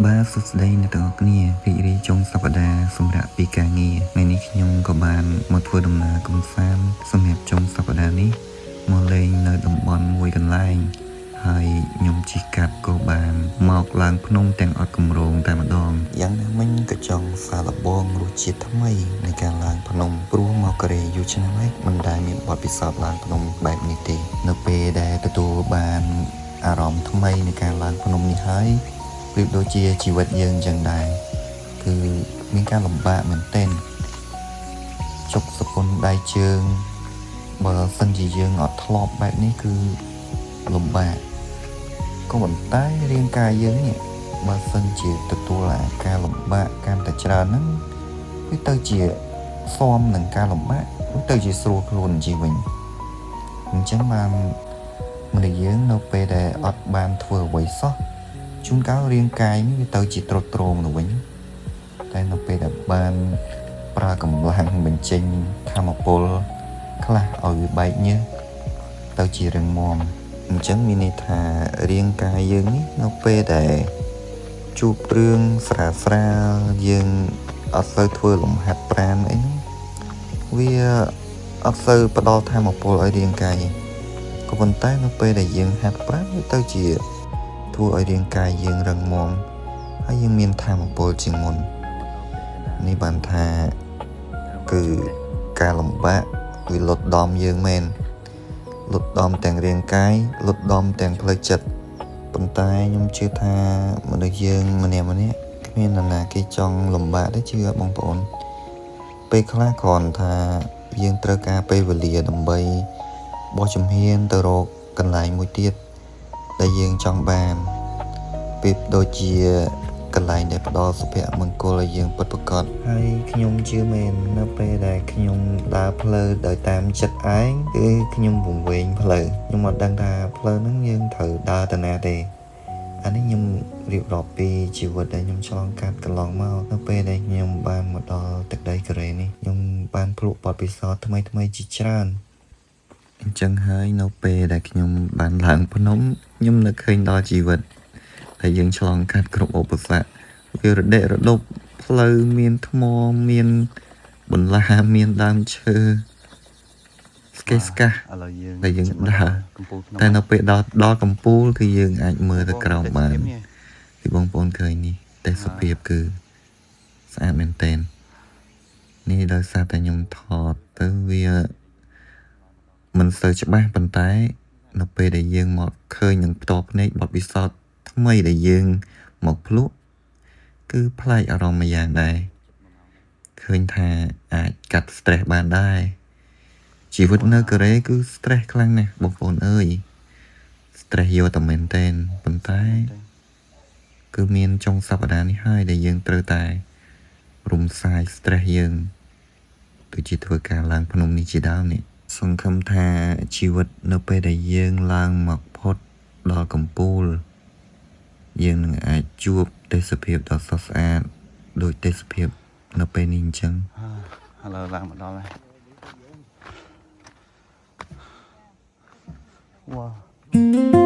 បាទសួស្តីអ្នកទាំងអស់គ្នារីករាយចុងសប្តាហ៍សម្រាប់ពីការងារថ្ងៃនេះខ្ញុំក៏បានមកធ្វើដំណើរកម្សាន្តសម្រាប់ចុងសប្តាហ៍នេះមកលេងនៅតំបន់មួយកន្លែងហើយខ្ញុំជិះកាត់ក៏បានមកឡើងភ្នំទាំងអត់គម្រោងតែម្ដងយ៉ាងណាមិញក៏ចង់សាកល្បងរសជាតិថ្មីនៃការឡើងភ្នំព្រោះមកកូរ៉េយូរឆ្នាំហើយមិនដែលមានបទពិសោធន៍ឡើងភ្នំបែបនេះទេនៅពេលដែលទទួលបានអារម្មណ៍ថ្មីនៃការឡើងភ្នំនេះហើយប្រៀបដូចជាជីវិតយើងចឹងដែរគឺមានការលំបាកមែនទែនចុកសពុនដៃជើងបើសិនជាយើងអត់ធ្លាប់បែបនេះគឺលំបាកក៏ប៉ុន្តែរាងកាយយើងនេះបើសិនជាទទួលអាការលំបាកកាន់តែច្រើនហ្នឹងវាទៅជាស៊ាំនឹងការលំបាកវាទៅជាស្រួលខ្លួនជីវិញអញ្ចឹងបានមនុស្សយើងនៅពេលដែលអត់បានធ្វើអ្វីសោះជួនកាលរាងកាយនេះវាទៅជាទ្រុឌទ្រោមទៅវិញតែនៅពេលដែលបានប្រើកម្លាំងបញ្ចេញធម៌ពលខ្លះឲ្យវាបែកញើសទៅជារឹងមាំអញ្ចឹងមានន័យថារាងកាយយើងនេះនៅពេលដែលជួបរឿងស្រាលយើងអត់សូវធ្វើលំហាត់ប្រាណអីហ្នឹងវាអត់សូវផ្ដល់ធម៌ពលឲ្យរាងកាយក៏ប៉ុន្តែនៅពេលដែលយើងហាត់ប្រាណវាទៅជាធ្វើឲ្យរាងកាយយើងរឹងមាំហើយយើងមានធម៌ពលជាងមុននេះបានថាគឺការលំបាកវាលុតដំយើងមែនលុតដំទាំងរាងកាយលុតដំទាំងផ្លូវចិត្តប៉ុន្តែខ្ញុំជឿថាមនុស្សយើងម្នាក់គ្មាននរណាគេចង់លំបាកទេជឿបងប្អូនពេលខ្លះគ្រាន់ថាយើងត្រូវការពេលវេលាដើម្បីបោះជំហានទៅរកកន្លែងមួយទៀតដែលយើងចង់បានពេលដូចជាកន្លែងដែលផ្ដល់សុភមង្គលឲ្យយើងពិតប្រាកដហើយខ្ញុំជឿមែននៅពេលដែលខ្ញុំដើរផ្លូវដោយតាមចិត្តឯងគឺខ្ញុំវង្វេងផ្លូវខ្ញុំអត់ដឹងថាផ្លូវហ្នឹងយើងត្រូវដើរទៅណាទេអានេះខ្ញុំរៀបរាប់ពីជីវិតដែលខ្ញុំឆ្លងកាត់កន្លងមកនៅពេលដែលខ្ញុំបានមកដល់ទឹកដីកូរ៉េនេះខ្ញុំបានភ្លក់បទពិសោធន៍ថ្មីជាច្រើនអញ្ចឹងហើយនៅពេលដែលខ្ញុំបានឡើងភ្នំខ្ញុំនឹកឃើញដល់ជីវិតដែលយើងឆ្លងកាត់គ្រប់ឧបសគ្គវារដេករដប់ផ្លូវមានថ្មមានបន្លាមានដើមឈើស្កេស្កាសឥឡូវយើងដែលយើងដើរតែនៅពេលដល់កំពូលគឺយើងអាចមើលទៅក្រោមបានពីបងប្អូនឃើញនេះទេសភាពគឺស្អាតមែនទែននេះដោយសារតែខ្ញុំថតទៅវាមិនសូវច្បាស់ប៉ុន្តែនៅពេលដែលយើងមកឃើញនឹងផ្ទាល់ភ្នែកបទពិសោធន៍ថ្មីដែលយើងមកភ្លក់គឺប្លែកអារម្មណ៍មួយយ៉ាងដែរឃើញថាអាចកាត់ stress បានដែរជីវិតនៅកូរ៉េគឺ stress ខ្លាំងណាស់បងប្អូនអើយ stress យកតែមែនទែនប៉ុន្តែគឺមានចុងសប្តាហ៍នេះហើយដែលយើងត្រូវតែរំសាយ stress យើងដូចជាធ្វើការឡើងភ្នំនេះជាដើមនេះសង្ឃឹមថាជីវិតនៅពេលដែលយើងឡើងមកផុតដល់កំពូលយើងនឹងអាចជួបទេសភាពដ៏ស្រស់ស្អាតដូចទេសភាពនៅពេលនេះអញ្ចឹងឥឡូវឡើងមកដល់ហើយវ៉ា